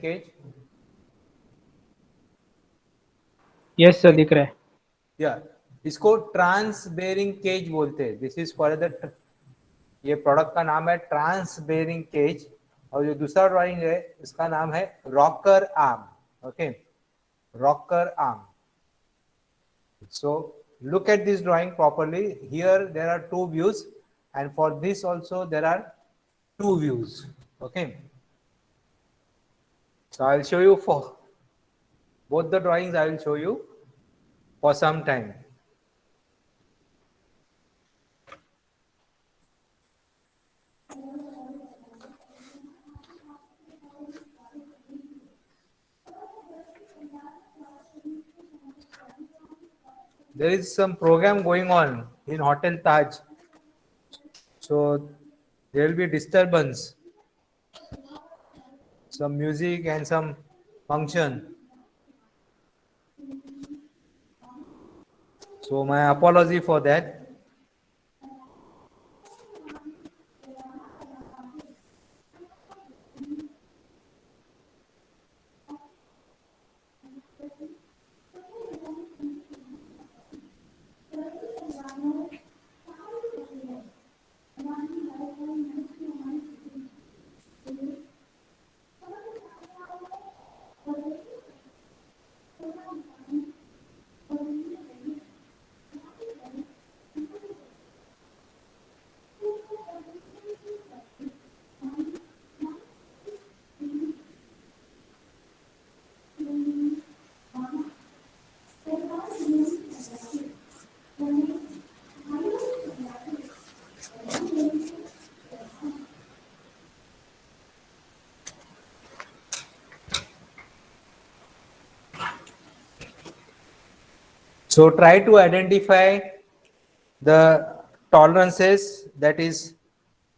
cage? Yes sir दिख रहा है. या इसको ट्रांस बेरिंग केज बोलते हैं. दिस इज फॉर द, ये प्रोडक्ट का नाम है ट्रांस बेरिंग केज. और जो दूसरा ड्राइंग है इसका नाम है rocker arm. Okay, rocker arm. So look at this drawing properly. Here there are two views, and for this also there are two views. Okay, so I'll show you for both the drawings. I will show you for some time. There is some program going on in Hotel Taj, so there will be disturbance, some music and some function. So my apology for that. So try to identify the tolerances, that is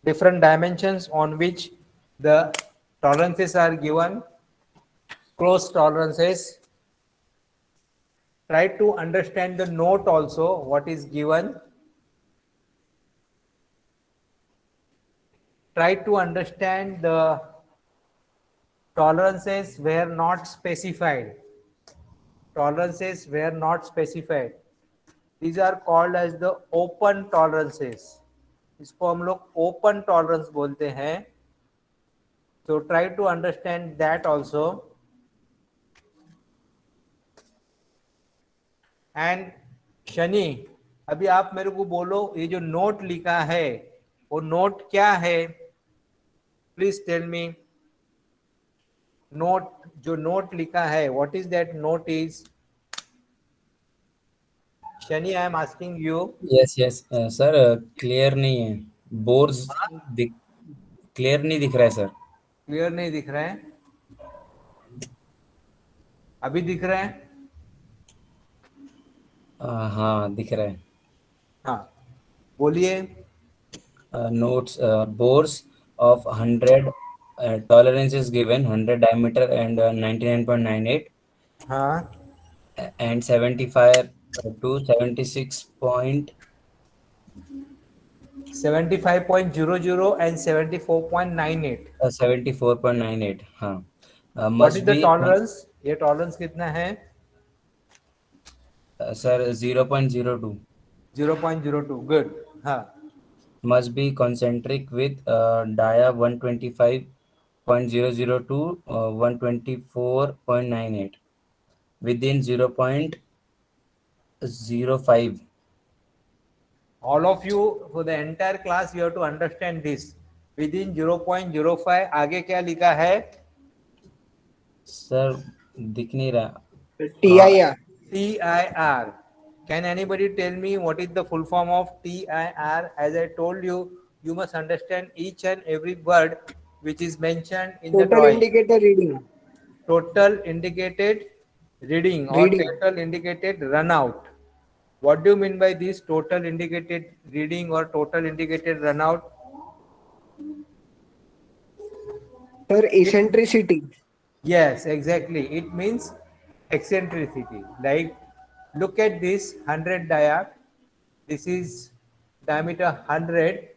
different dimensions on which the tolerances are given, close tolerances. Try to understand the note also, what is given. Try to understand the tolerances were not specified. Tolerances were not specified. These are called as the open tolerances. इसको हम लोग open tolerance बोलते हैं. So try to understand that also. And Shani, अभी आप मेरे को बोलो ये जो नोट लिखा है वो नोट क्या है? Please tell me. नोट, जो नोट लिखा है, what is that note is? Shani, I am asking you. Yes yes sir, clear नहीं है. बोर्स क्लियर नहीं दिख रहा है सर. क्लियर नहीं दिख रहा है? अभी दिख रहा है? हाँ दिख रहा है. हाँ बोलिए. Notes, bores of 100 tolerance is given, 100 diameter and 99.98 हाँ, and 75 to 76 point 75.00 and 74.98. 74.98. हाँ. What is Must the be tolerance? ये टॉलरेंस कितना है? sir 0.02. 0.02. गुड. हाँ. Must be concentric with dia 125.00 to 124.98 within 0.05. All of you, for the entire class, you have to understand this. Within 0.05, आगे क्या लिखा है? Sir दिख नहीं रहा. TIR. TIR. Can anybody tell me what is the full form of TIR? As I told you, you must understand each and every word which is mentioned in the Total drawing. indicator reading. Total indicated reading or Reading. total indicated run out. What do you mean by this total indicated reading or total indicated run out? Sir, eccentricity. Yes, exactly. It means eccentricity. Like, look at this 100 dia. This is diameter 100,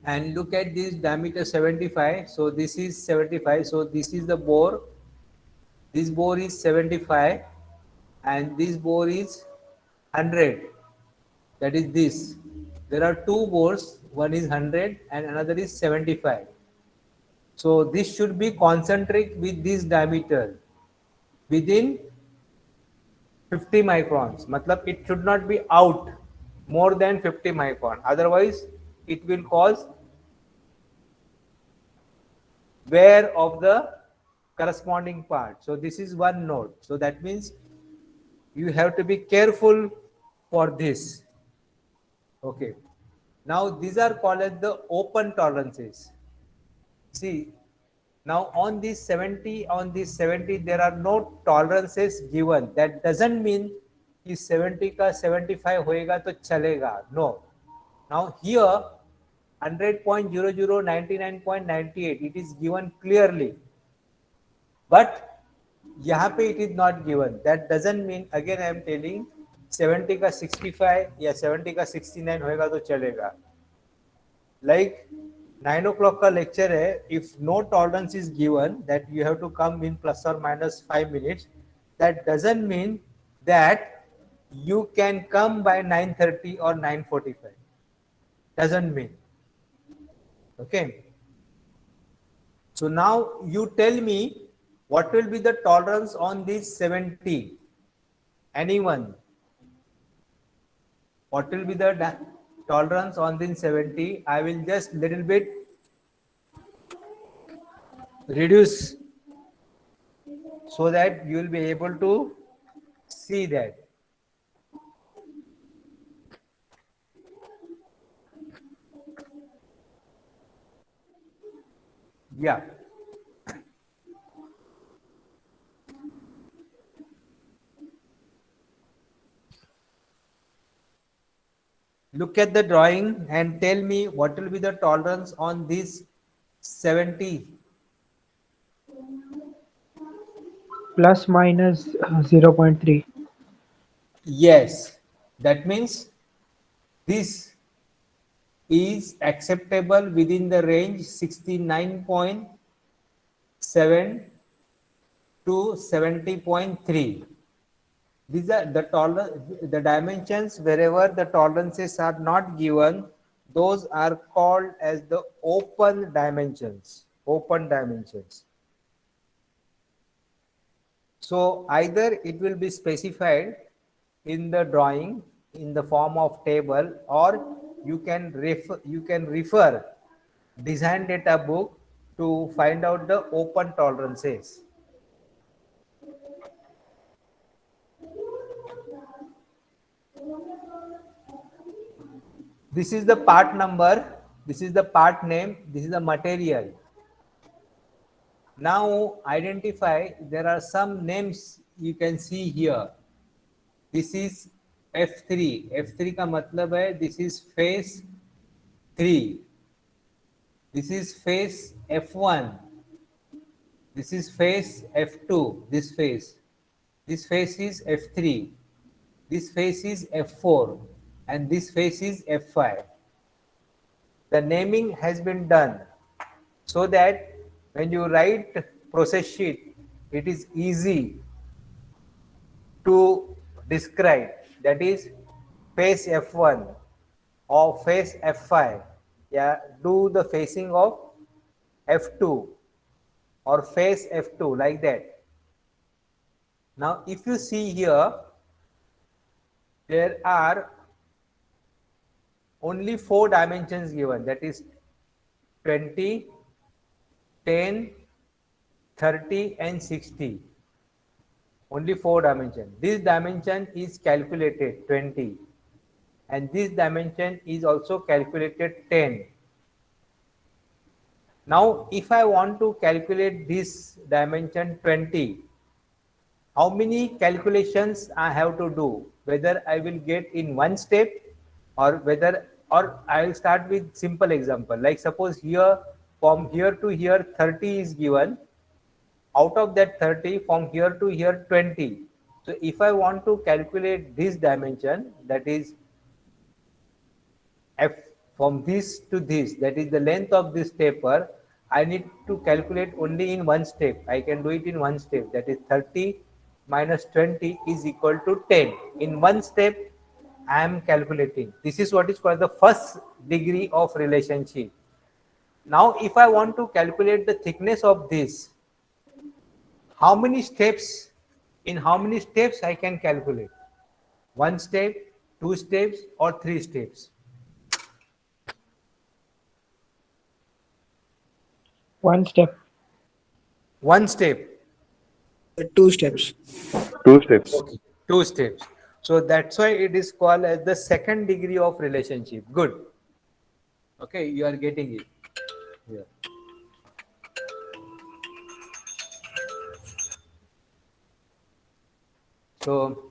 and look at this diameter 75. So this is 75. So this is the bore. This bore is 75 and this bore is 100. That is this. There are two bores. One is 100 and another is 75. So this should be concentric with this diameter within 50 microns. Matlab it should not be out more than 50 micron. Otherwise, it will cause wear of the corresponding part. So this is one node. So that means you have to be careful for this. Okay. Now these are called as the open tolerances. See, now on this 70, there are no tolerances given. That doesn't mean कि 70 का 75 होएगा तो चलेगा. No. Now here 100.00, 99.98 it is given clearly. But यहाँ पे it is not given. That doesn't mean, again I am telling, 70 का 65 या 70 का 69 होएगा तो चलेगा. Like 9 o'clock का lecture है, if no tolerance is given that you have to come in plus or minus 5 minutes, that doesn't mean that you can come by 9:30 or 9:45. Doesn't mean. Okay. So now you tell me what will be the tolerance on this 70? Anyone? What will be the tolerance on this 70? I will just little bit reduce so that you will be able to see that. Yeah. Look at the drawing and tell me what will be the tolerance on this 70. Plus minus 0.3. Yes, that means this is acceptable within the range 69.7 to 70.3. These are the dimensions wherever the tolerances are not given. Those are called as the open dimensions. Open dimensions. So either it will be specified in the drawing in the form of table, or you can refer design data book to find out the open tolerances. This is the part number, this is the part name, this is the material. Now identify, there are some names you can see here. This is F3. F3 का मतलब है this is phase 3. This is phase F1. This is phase F2. This phase is F3. This phase is F4 and this phase is F5. The naming has been done so that when you write process sheet, it is easy to describe. That is phase F1 or phase F5. Yeah, do the phasing of F2 or phase F2 like that. Now, if you see here, there are only 4 dimensions given, that is 20, 10, 30 and 60. Only 4 dimensions. This dimension is calculated 20 and this dimension is also calculated 10. Now if I want to calculate this dimension 20, how many calculations I have to do? Whether I will get in one step or I will start with simple example. Like suppose here from here to here 30 is given. Out of that 30, from here to here 20. So if I want to calculate this dimension, that is from this to this, that is the length of this taper, I need to calculate only in one step. I can do it in one step. That is 30 minus 20 is equal to 10. In one step, I am calculating. This is what is called the first degree of relationship. Now, if I want to calculate the thickness of this, how many steps, in how many steps I can calculate? One step, two steps, or three steps? One step. One step. Two steps. Two steps. Okay. Two steps. So that's why it is called as the second degree of relationship. Good. Okay, you are getting it. Yeah. So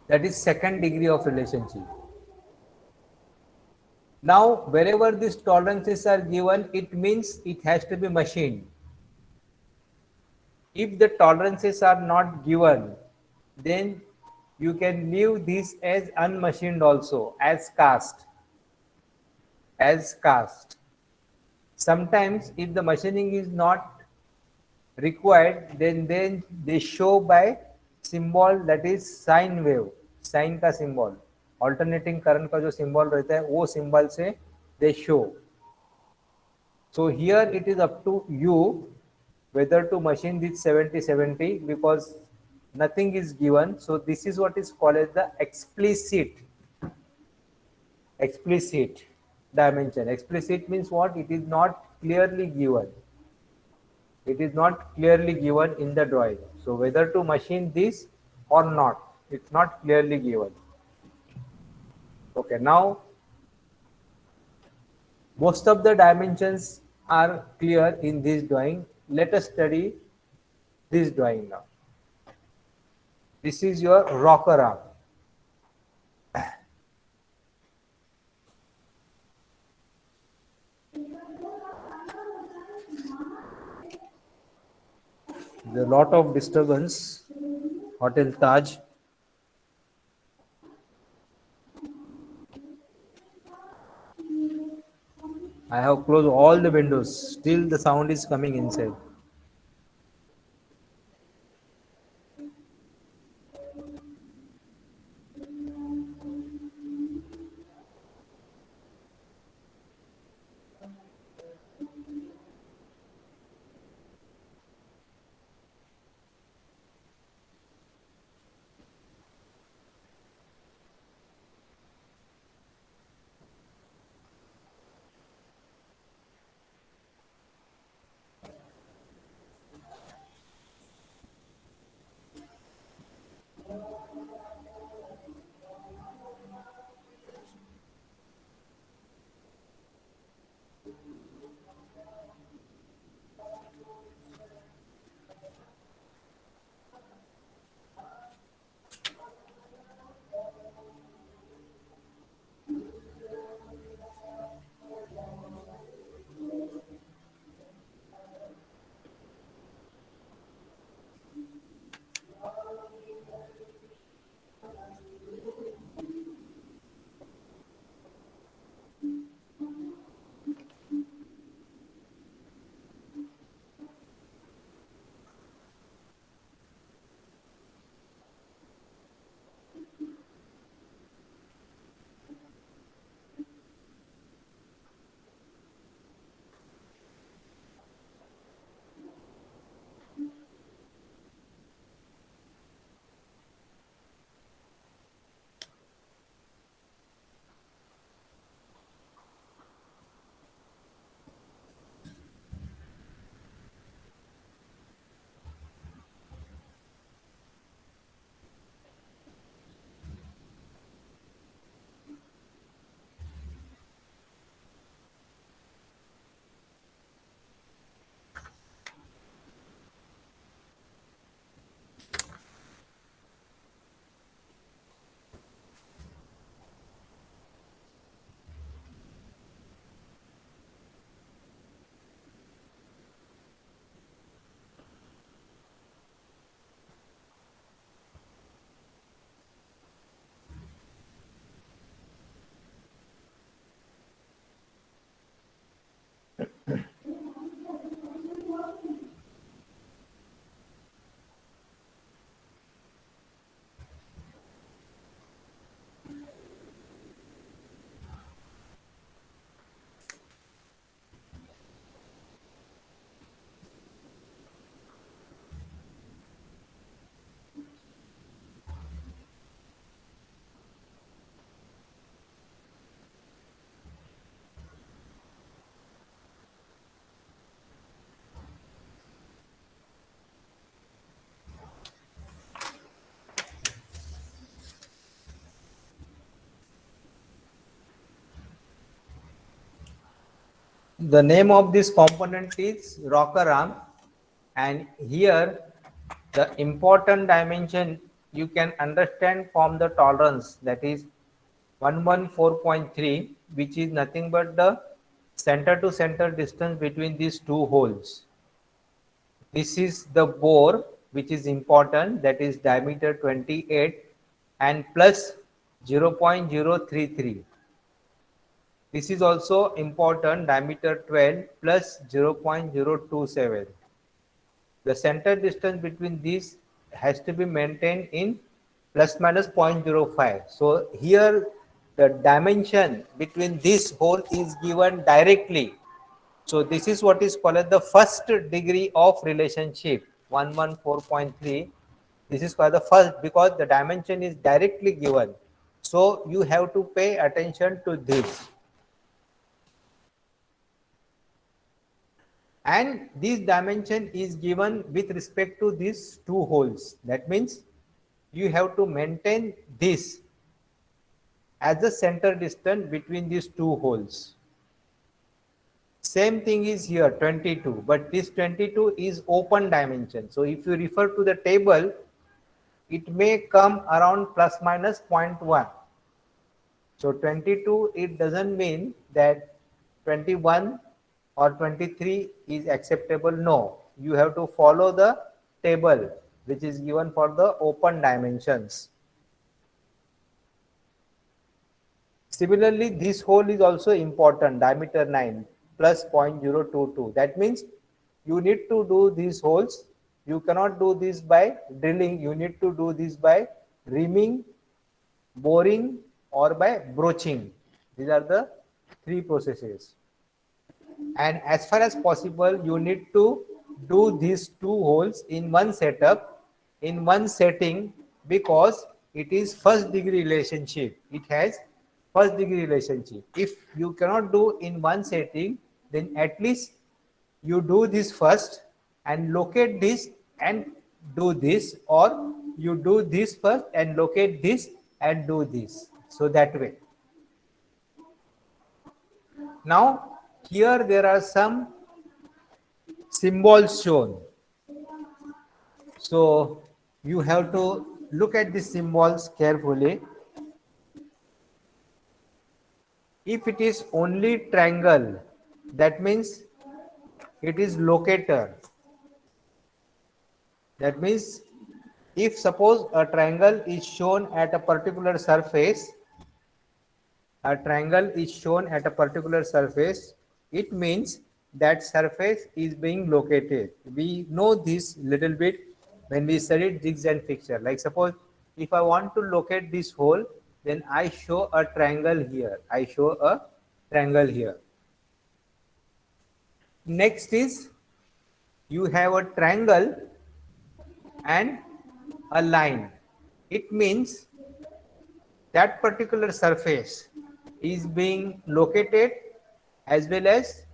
that is second degree of relationship. Now, wherever these tolerances are given, it means it has to be machined. If the tolerances are not given, then you can leave this as unmachined also, as cast. As cast. Sometimes if the machining is not required, then they show by symbol, that is sine wave, sine का symbol, alternating current का जो symbol रहता है वो symbol से they show. So here it is up to you whether to machine this 70-70, because nothing is given. So this is what is called as the explicit dimension. Explicit means what? It is not clearly given. It is not clearly given in the drawing. So whether to machine this or not, it's not clearly given. Okay, now most of the dimensions are clear in this drawing. Let us study this drawing now. This is your rocker arm. There's a lot of disturbance. Hotel Taj. I have closed all the windows. Still the sound is coming inside. the name of this component is rocker arm, and here the important dimension you can understand from the tolerance, that is 114.3, which is nothing but the center to center distance between these two holes. This is the bore which is important, that is diameter 28 and plus 0.033. This is also important, diameter 12 plus 0.027. The center distance between these has to be maintained in plus minus 0.05. So here the dimension between this hole is given directly. So this is what is called as the first degree of relationship, 114.3. This is called the first because the dimension is directly given. So you have to pay attention to this. And this dimension is given with respect to these two holes. That means you have to maintain this as the center distance between these two holes. Same thing is here 22, but this 22 is open dimension. So if you refer to the table, it may come around plus minus 0.1. So 22, it doesn't mean that 21 or 23 is acceptable. No, you have to follow the table which is given for the open dimensions. Similarly, this hole is also important, diameter 9 plus 0.022. That means you need to do these holes. You cannot do this by drilling. You need to do this by reaming, boring, or by broaching. These are the three processes. And as far as possible, you need to do these two holes in one setup, in one setting, because it is first degree relationship. It has first degree relationship. If you cannot do in one setting, then at least you do this first and locate this and do this, or you do this first and locate this and do this. So that way. Now here there are some symbols shown. So you have to look at the symbols carefully. If it is only triangle, that means it is locator. That means if suppose a triangle is shown at a particular surface, it means that surface is being located. We know this little bit when we studied jigs and fixture. Like suppose if I want to locate this hole, then I show a triangle here. Next is you have a triangle and a line. It means that particular surface is being located as well as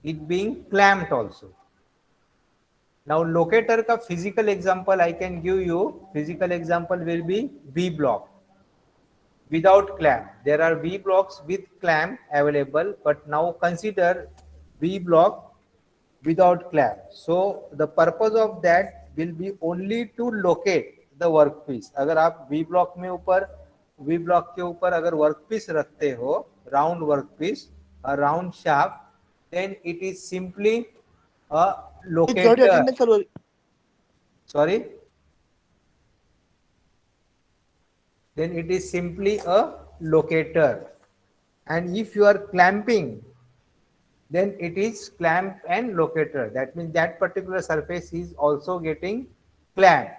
it being clamped also. Now locator ka physical example I can give you. Physical example will be V block without clamp. There are V blocks with clamp available, but now consider V block without clamp. So the purpose of that will be only to locate the workpiece. अगर आप V block के ऊपर अगर workpiece रखते हो, round workpiece, a round shaft, then it is simply a locator. Sorry. Then it is simply a locator. And if you are clamping, then it is clamp and locator. That means that particular surface is also getting clamped.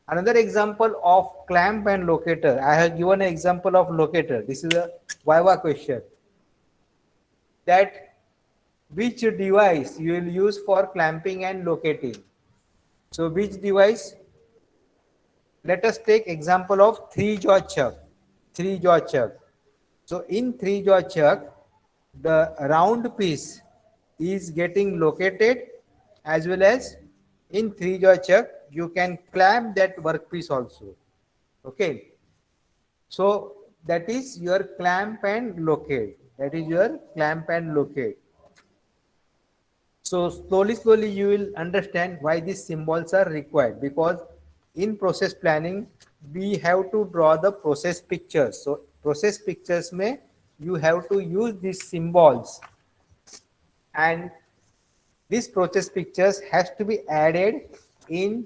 Another example of clamp and locator. I have given an example of locator. This is a Viva question. That which device you will use for clamping and locating? So which device? Let us take example of 3-jaw chuck. So in 3-jaw chuck, the round piece is getting located, as well as in 3-jaw chuck you can clamp that workpiece also. Okay. So that is your clamp and locate. So slowly you will understand why these symbols are required, because in process planning we have to draw the process pictures. So process pictures may you have to use these symbols, and these process pictures has to be added in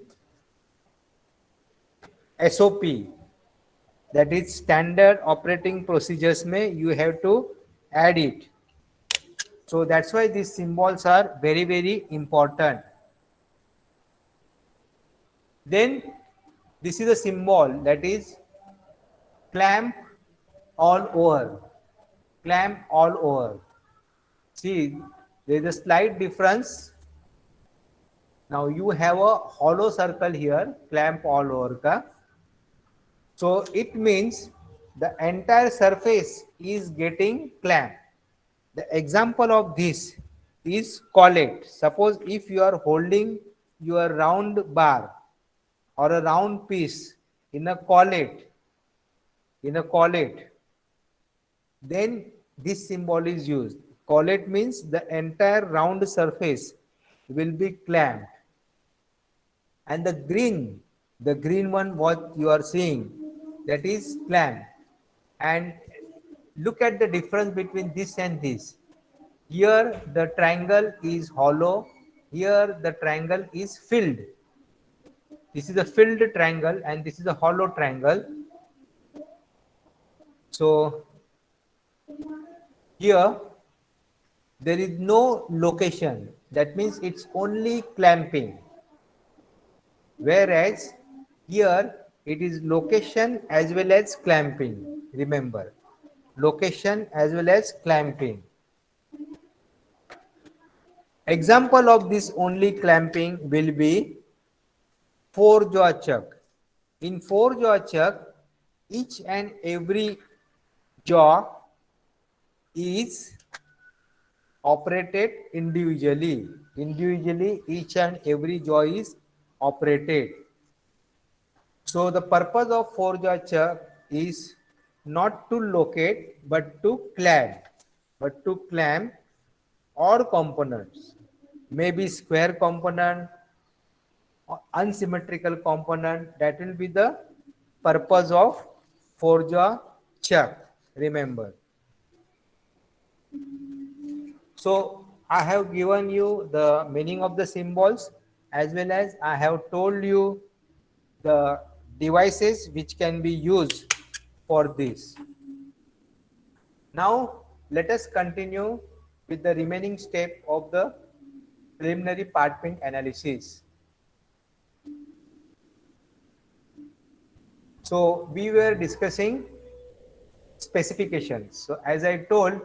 SOP, that is standard operating procedures may you have to add it. So that's why these symbols are very important. Then this is a symbol that is clamp all over. Clamp all over. See, there is a slight difference. Now you have a hollow circle here, clamp all over ka. So it means the entire surface is getting clamped. The example of this is collet. Suppose if you are holding your round bar or a round piece in a collet, then this symbol is used. Collet means the entire round surface will be clamped. And the green one what you are seeing, that is clamp. And look at the difference between this and this. Here the triangle is hollow, here the triangle is filled. This is a filled triangle and this is a hollow triangle. So here there is no location, that means it's only clamping. Whereas here it is location as well as clamping. Remember, location as well as clamping. Example of this only clamping will be 4-jaw chuck. In 4-jaw chuck, each and every jaw is operated individually. Individually, each and every jaw is operated. So the purpose of 4-jaw chuck is not to locate but to clamp all components, maybe square component or unsymmetrical component. That will be the purpose of 4-jaw chuck. Remember. So I have given you the meaning of the symbols, as well as I have told you the devices which can be used for this. Now let us continue with the remaining step of the preliminary part print analysis. So we were discussing specifications. So as I told,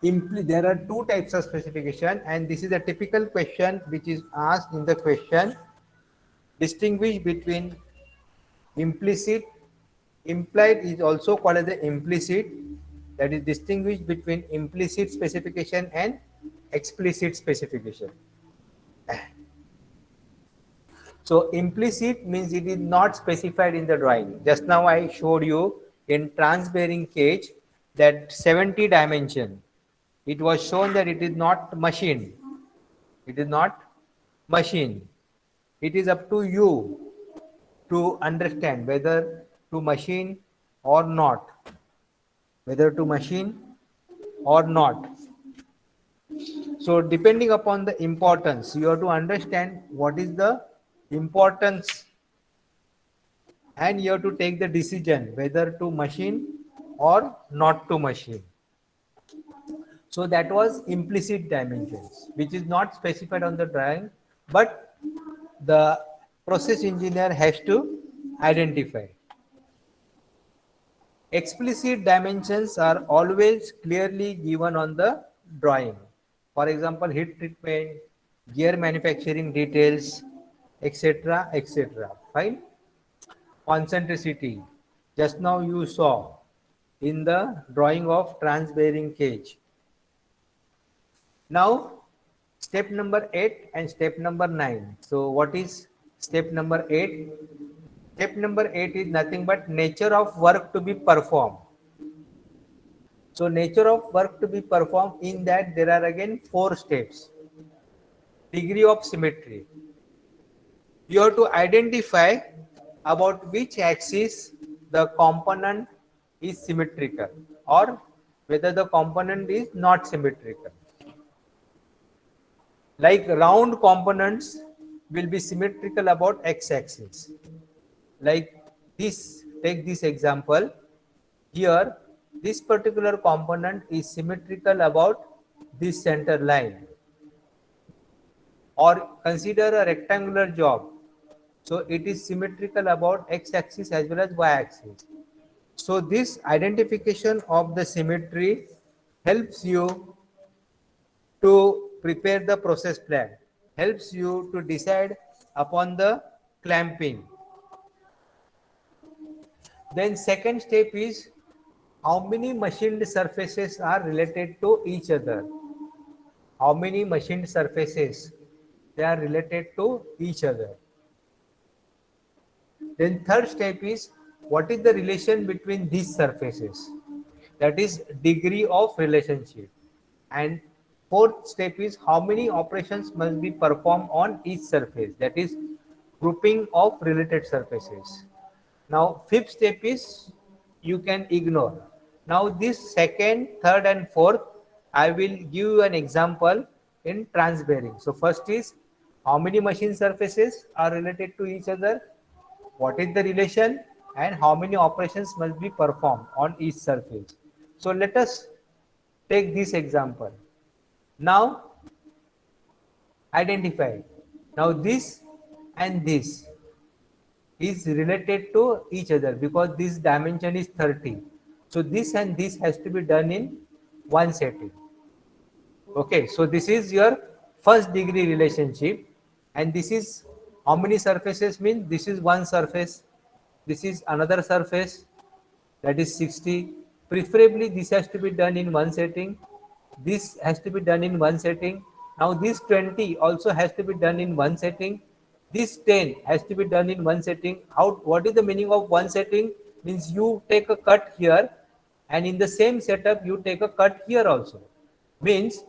there are two types of specification, and this is a typical question which is asked in the question. Distinguish between implicit, implied is also called as the implicit, that is distinguish between implicit specification and explicit specification. So implicit means it is not specified in the drawing. Just now I showed you in trans-bearing cage that 70 dimension. It was shown that it is not machined. It is not machined. It is up to you to understand whether to machine or not. Whether to machine or not. So depending upon the importance, you have to understand what is the importance, and you have to take the decision whether to machine or not to machine. So that was implicit dimensions, which is not specified on the drawing, but the process engineer has to identify. Explicit dimensions are always clearly given on the drawing. For example, heat treatment, gear manufacturing details, etc., etc. Fine. Concentricity, just now you saw in the drawing of trans-bearing cage. Now step number 8 and step number 9. So what is step number 8? Step number 8 is nothing but nature of work to be performed. So nature of work to be performed, in that there are again 4 steps. degree of symmetry. You have to identify about which axis the component is symmetrical or whether the component is not symmetrical. Like round components will be symmetrical about x-axis. Like this, take this example. Here, this particular component is symmetrical about this center line. Or consider a rectangular job. So it is symmetrical about x-axis as well as y-axis. So this identification of the symmetry helps you to prepare the process plan, helps you to decide upon the clamping. Then second step is how many machined surfaces are related to each other. How many machined surfaces they are related to each other. Then third step is what is the relation between these surfaces, that is degree of relationship. And fourth step is how many operations must be performed on each surface, that is grouping of related surfaces. Now fifth step is you can ignore. Now this second, third and fourth I will give you an example in transbearing. So first is how many machine surfaces are related to each other, what is the relation, and how many operations must be performed on each surface. So let us take this example. Now identify. Now this and this is related to each other because this dimension is 30. So this and this has to be done in one setting. Okay, so this is your first degree relationship, and this is how many surfaces mean this is one surface, this is another surface, that is 60. Preferably this has to be done in one setting, this has to be done in one setting. Now this 20 also has to be done in one setting, this 10 has to be done in one setting. How, what is the meaning of one setting? Means you take a cut here and in the same setup you take a cut here also. Means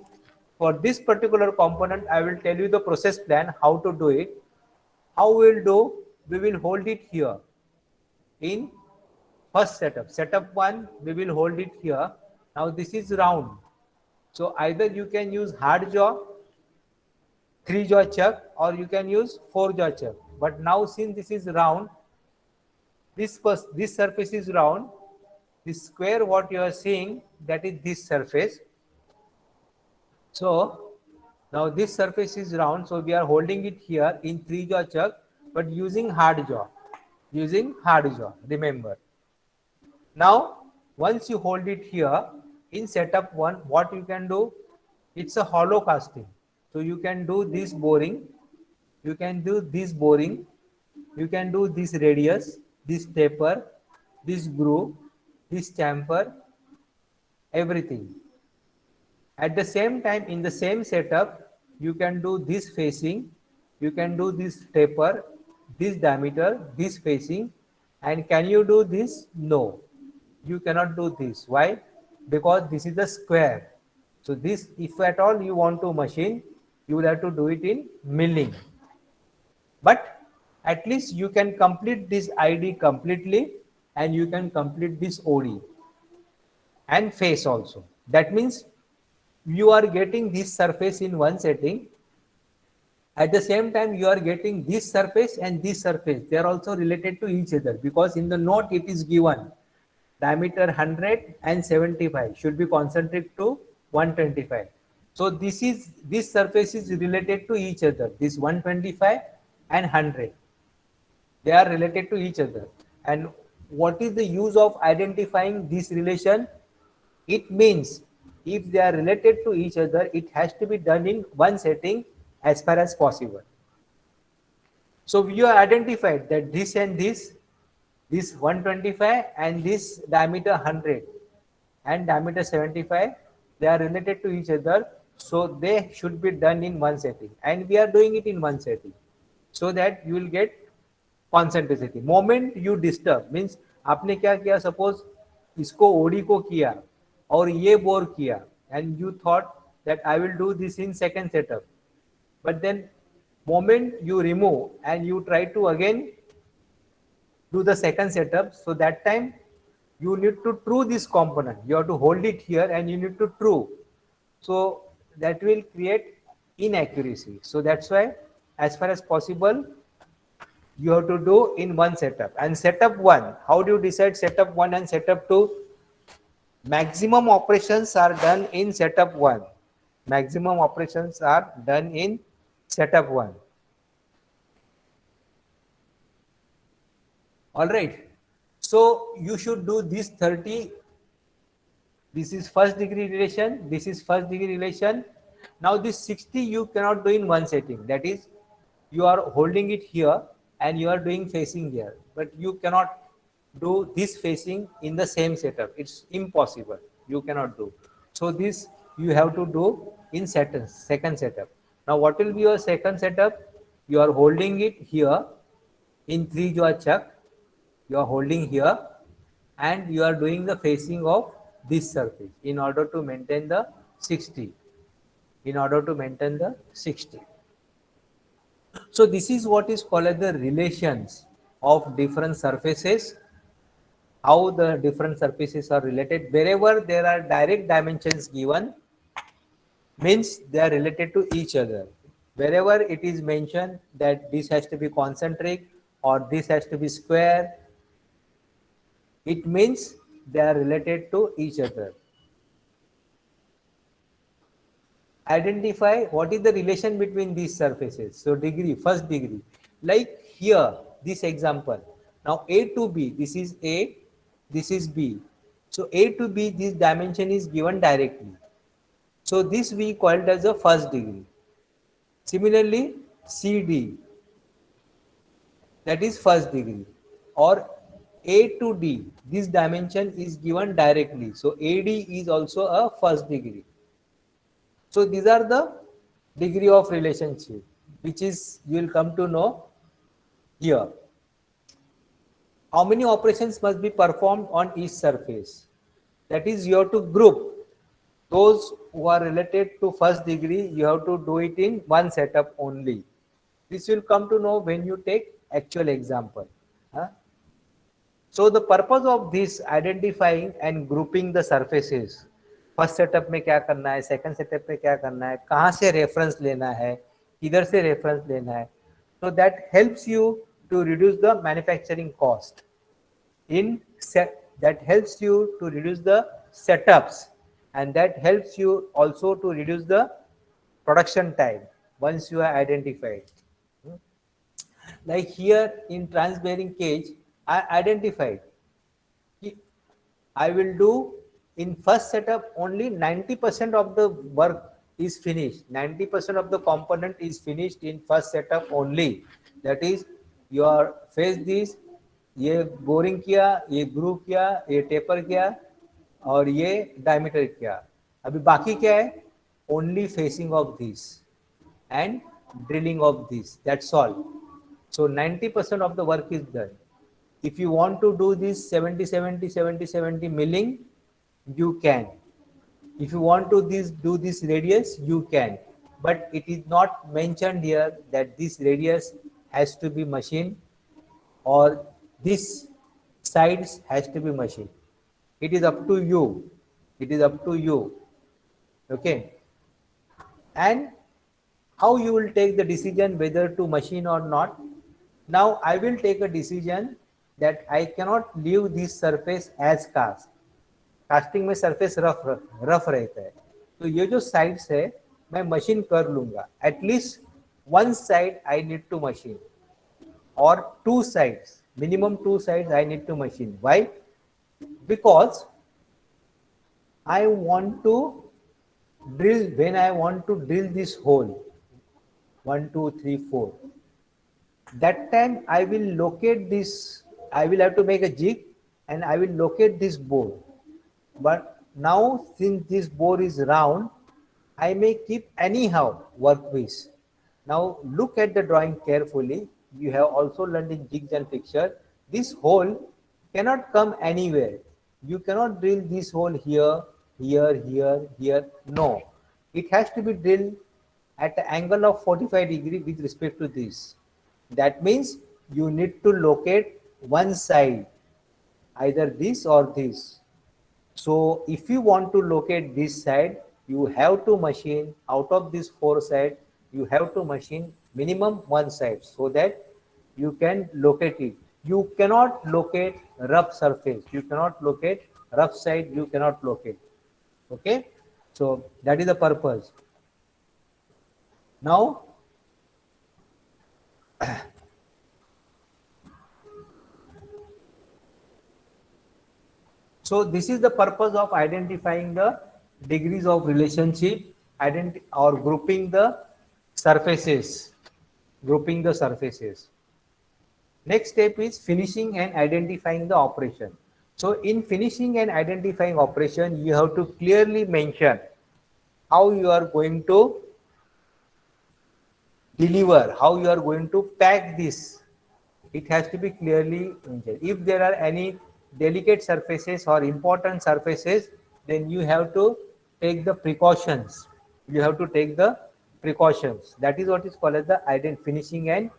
for this particular component I will tell you the process plan how to do it. How we will do, we will hold it here in first setup. Setup 1 we will hold it here. Now this is round, so either you can use hard jaw, 3 jaw chuck, or you can use 4 jaw chuck. But now since this is round, this surface is round, this square what you are seeing, that is this surface. So now this surface is round, so we are holding it here in 3 jaw chuck, but using hard jaw. Using hard jaw, remember. Now once you hold it here in setup 1, what you can do? It's a hollow casting. So you can do this boring, you can do this boring, you can do this radius, this taper, this groove, this chamfer, everything. At the same time, in the same setup, you can do this facing, you can do this taper, this diameter, this facing, and can you do this? No, you cannot do this. Why? Because this is a square. So this, if at all you want to machine, you will have to do it in milling. But at least you can complete this ID completely and you can complete this OD and face also. That means you are getting this surface in one setting. At the same time, you are getting this surface and this surface. They are also related to each other because in the note it is given diameter 100 and 75 should be concentric to 125. So this surface is related to each other. This 125 and 100. They are related to each other. And what is the use of identifying this relation? It means if they are related to each other, it has to be done in one setting as far as possible. So you have identified that this and this 125 and this diameter 100 and diameter 75, they are related to each other. So they should be done in one setting. And we are doing it in one setting so that you will get concentricity. Moment you disturb means आपने क्या किया, suppose इसको OD को किया और ये bore किया and you thought that I will do this in second setup. But then moment you remove and you try to again do the second setup, so that time you need to true this component. You have to hold it here and you need to true. So that will create inaccuracy. So that's why as far as possible you have to do in one setup. And setup 1, how do you decide setup 1 and setup 2? Maximum operations are done in setup 1. Maximum operations are done in setup 1. All right. So you should do this 30. This is first degree relation. This is first degree relation. Now this 60 you cannot do in one setting. That is, you are holding it here and you are doing facing here. But you cannot do this facing in the same setup. It's impossible. You cannot do. So this you have to do in second setup. Now what will be your second setup? You are holding it here in 3 jaw chuck. You are holding here and you are doing the facing of this surface in order to maintain the 60. In order to maintain the 60. So this is what is called as the relations of different surfaces, how the different surfaces are related. Wherever there are direct dimensions given, means they are related to each other. Wherever it is mentioned that this has to be concentric or this has to be square, it means they are related to each other. Identify what is the relation between these surfaces. So degree, first degree. Like here, this example. Now A to B, this is A, this is B. So A to B, this dimension is given directly. So this we call it as a first degree. Similarly, CD, that is first degree. Or A to D, this dimension is given directly. So AD is also a first degree. So these are the degree of relationship, which is you will come to know here. How many operations must be performed on each surface? That is, you have to group those who are related to first degree. You have to do it in one setup only. This will come to know when you take actual example. So the purpose of this identifying and grouping the surfaces, first setup में क्या करना है, second setup में क्या करना है, कहाँ से रेफरेंस लेना है, किधर से रेफरेंस लेना है, so that helps you to reduce the manufacturing cost. That helps you to reduce the setups, and that helps you also to reduce the production time once you are identified. Like here in transbearing cage, I identified I will do in first setup only 90% of the work is finished. 90% of the component is finished in first setup only. That is, your face this, ये boring किया, ये ग्रू किया, ये taper किया और ये diameter किया. अभी बाकी क्या है? Only facing of this and drilling of this. That's all. So 90% of the work is done. If you want to do this 70 milling, you can. If you want to do this radius, you can. But it is not mentioned here that this radius has to be machined or this sides has to be machined. It is up to you. It is up to you. Okay. And how you will take the decision whether to machine or not. Now I will take a decision that I cannot leave this surface as cast. Casting में surface rough रहता है, तो ये जो sides है मैं machine कर लूंगा. At least one side I need to machine और two sides, minimum 2 sides I need to machine. Why? Because I want to drill, when I want to drill this hole 1 2 3 4, that time I will locate this, I will have to make a jig and I will locate this bore. But now since this bore is round, I may keep anyhow workpiece. Now look at the drawing carefully. You have also learned in jigs and fixture. This hole cannot come anywhere. You cannot drill this hole here, here, here, here. No. It has to be drilled at an angle of 45 degree with respect to this. That means you need to locate one side, either this or this. So if you want to locate this side, you have to machine out of these four sides, you have to machine minimum one side so that you can locate it. You cannot locate rough surface. You cannot locate rough side. You cannot locate. Okay. So that is the purpose. Now, so this is the purpose of identifying the degrees of relationship, or grouping the surfaces. Grouping the surfaces. Next step is finishing and identifying the operation. So in finishing and identifying operation, you have to clearly mention how you are going to deliver, how you are going to pack this. It has to be clearly mentioned. If there are any delicate surfaces or important surfaces, then you have to take the precautions. You have to take the precautions. That is what is called as the finishing and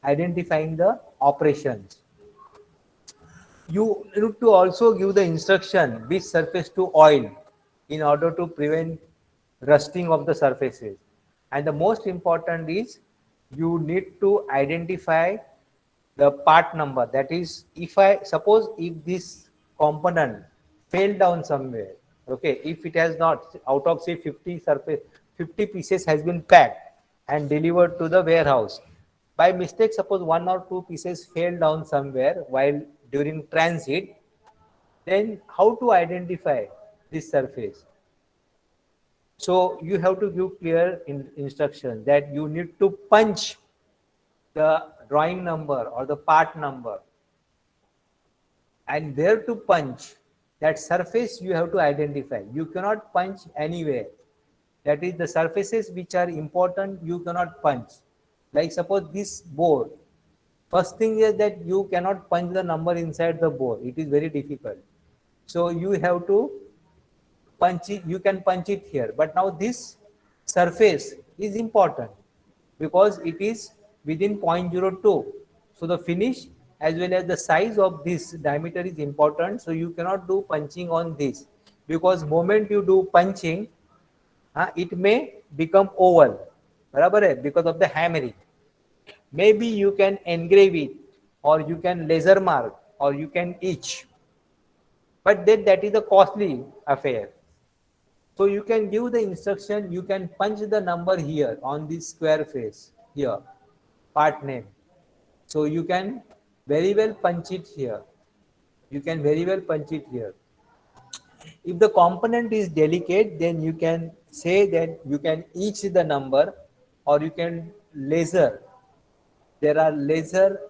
identifying the operations. You need to also give the instruction which surface to oil in order to prevent rusting of the surfaces. And the most important is you need to identify the part number. That is, if this component fell down somewhere, okay, if it has not, out of say 50 pieces has been packed and delivered to the warehouse, by mistake suppose one or two pieces fell down somewhere while during transit, then how to identify this surface? So you have to give clear instruction that you need to punch the drawing number or the part number, and there to punch that surface you have to identify. You cannot punch anywhere. That is, the surfaces which are important you cannot punch. Like suppose this board, first thing is that you cannot punch the number inside the board. It is very difficult. So you have to punch it. You can punch it here, but now this surface is important because it is within 0.02. So the finish as well as the size of this diameter is important. So you cannot do punching on this, because moment you do punching, it may become oval, बराबर है, because of the hammering. Maybe you can engrave it, or you can laser mark, or you can etch, but then that is a costly affair. So you can give the instruction, you can punch the number here on this square face here, part name. So you can very well punch it here. You can very well punch it here. If the component is delicate, then you can say that you can etch the number, or you can laser. There are laser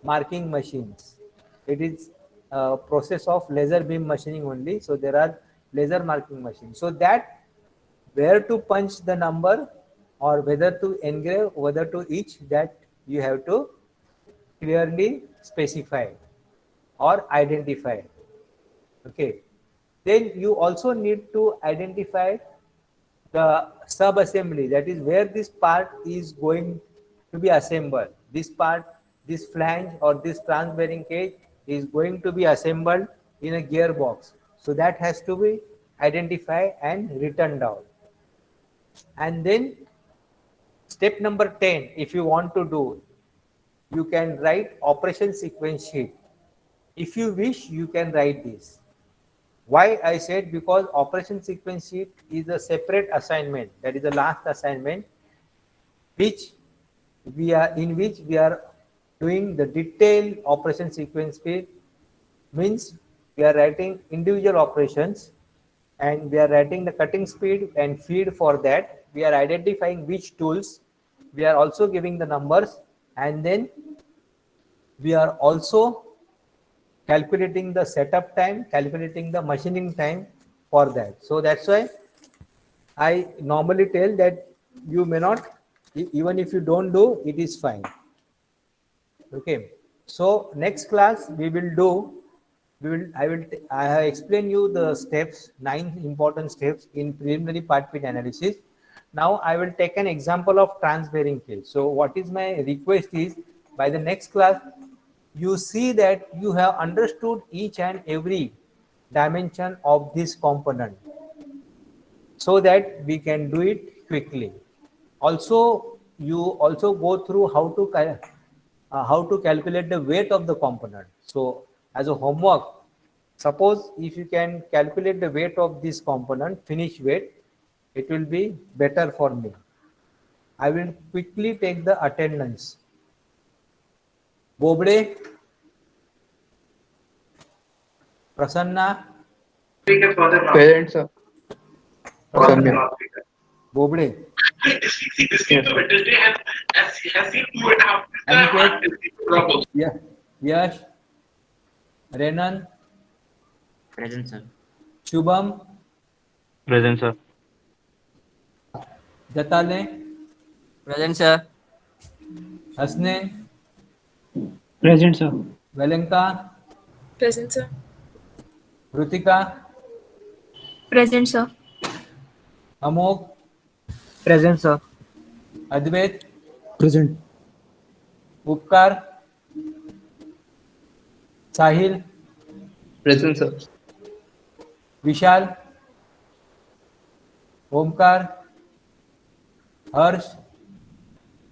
marking machines. It is a process of laser beam machining only. So there are laser marking machines. So that where to punch the number, or whether to engrave, whether to etch, that you have to clearly specify or identify. Okay. Then you also need to identify the sub-assembly, that is where this part is going to be assembled. This part, this flange or this trans-bearing cage is going to be assembled in a gearbox. So that has to be identified and written down. And then step number 10, if you want to do, you can write operation sequence sheet. If you wish, you can write this. Why I said, because operation sequence sheet is a separate assignment. That is the last assignment, which we are doing the detailed operation sequence sheet. Means we are writing individual operations, and we are writing the cutting speed and feed. For that, we are identifying which tools. We are also giving the numbers, and then we are also calculating the setup time, calculating the machining time for that. So that's why I normally tell that you may not, even if you don't do, it is fine. Okay. So next class we will do, I have explained you the steps, 9 important steps in preliminary part fit analysis. Now I will take an example of trans-bearing cage. So what is my request is, by the next class, you see that you have understood each and every dimension of this component, so that we can do it quickly. Also, you also go through how to calculate the weight of the component. So as a homework, suppose if you can calculate the weight of this component, finish weight, it will be better for me. I will quickly take the attendance. Bobde, Prasanna, Present, sir. Prasanna, Bobde, Aniket, yeah, Yash, Renan, Present, sir. Shubham, Present, sir. Jatale, Present, sir. Hasne, Present, sir. Valenka, Present, sir. Rutika, Present, sir. Amok, Present, sir. Advait, Present. Upkar, Sahil, Present, sir. Vishal, Omkar, Harsh,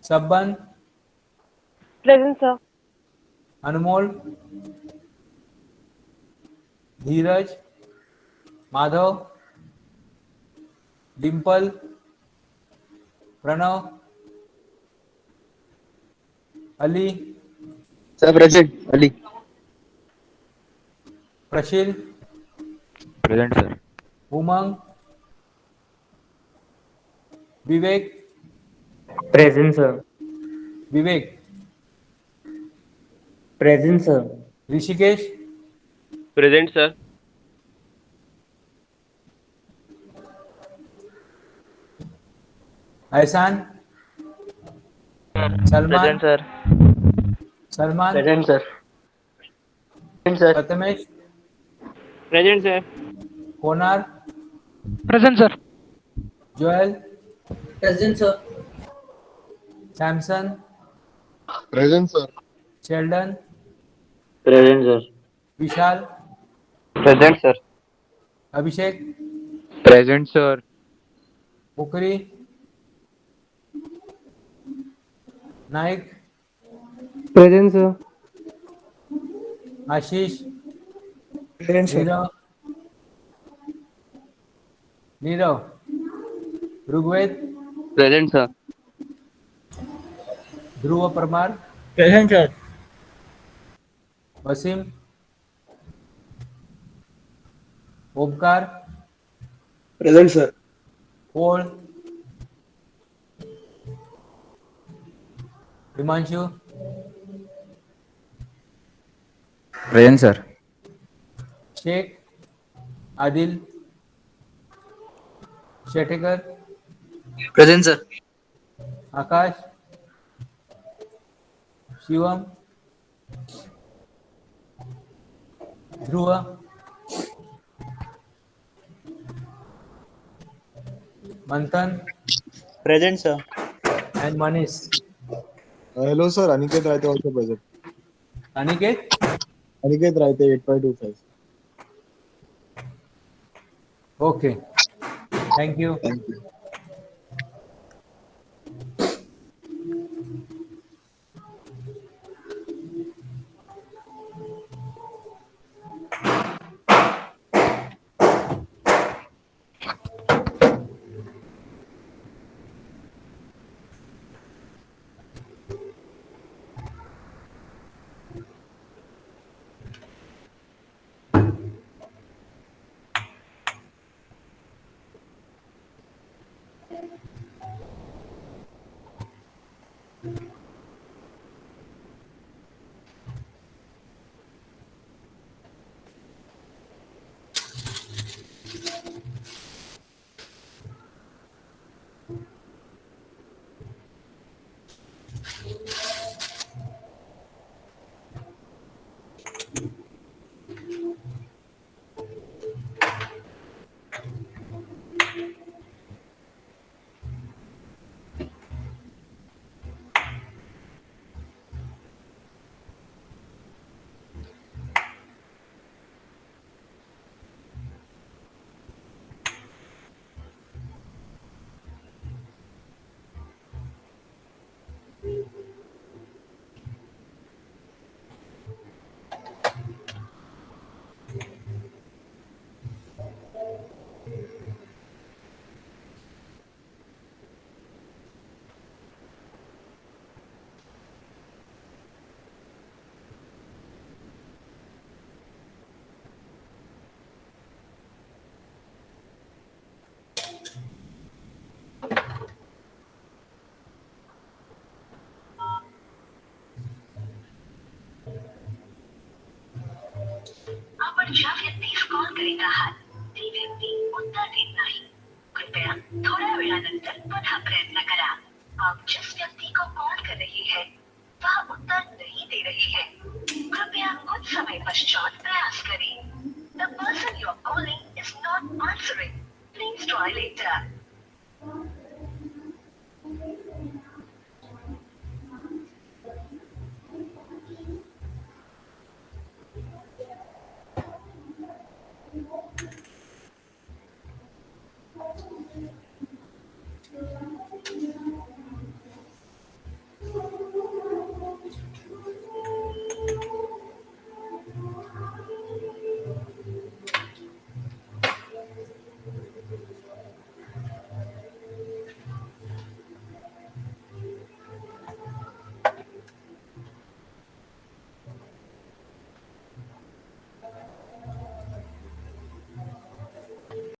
Sabban, Present, sir. Anmol, Dheeraj, Madhav, Dimple, Pranav, Ali, Sir, present. Ali. Prashil, Present, sir. Umang, Vivek, Present, sir. Vivek, Present, sir. Rishikesh, Present, sir. Aisan, Present, Salman, sir. Salman, Present, sir. Present, sir. Prathamesh, Present, sir. Konar, Present, sir. Joel, Present, sir. Samson, Present, sir. Sheldon, Present, sir. Vishal, Present, sir. Abhishek, Present, sir. Pukri, Naik, Present, sir. Ashish, Present, sir. Nirav, Nirav, Rugved, Present, sir. Dhruva Parmar, Present, sir. Wasim, Omkar, Present, sir. Paul, Himanshu, Present, sir. Sheikh, Adil, Shetikar, Present, sir. Akash, Shivam, Dhruva, Manthan, Present, sir. and Manish. Hello, sir. Aniket Raite also present. Aniket, Aniket Raite, 8525. okay. Thank you. Thank you. ज्या व्यक्तीस call करीत आहात ती व्यक्ती उत्तर देत नाही. कृपया थोड्या वेळानंतर पुन्हा प्रयत्न करा. आप जिस व्यक्ति को कॉल कर रही है वह उत्तर नहीं दे रही है. कृपया कुछ समय पश्चात प्रयास करें. The person you are calling is not answering. Please try later.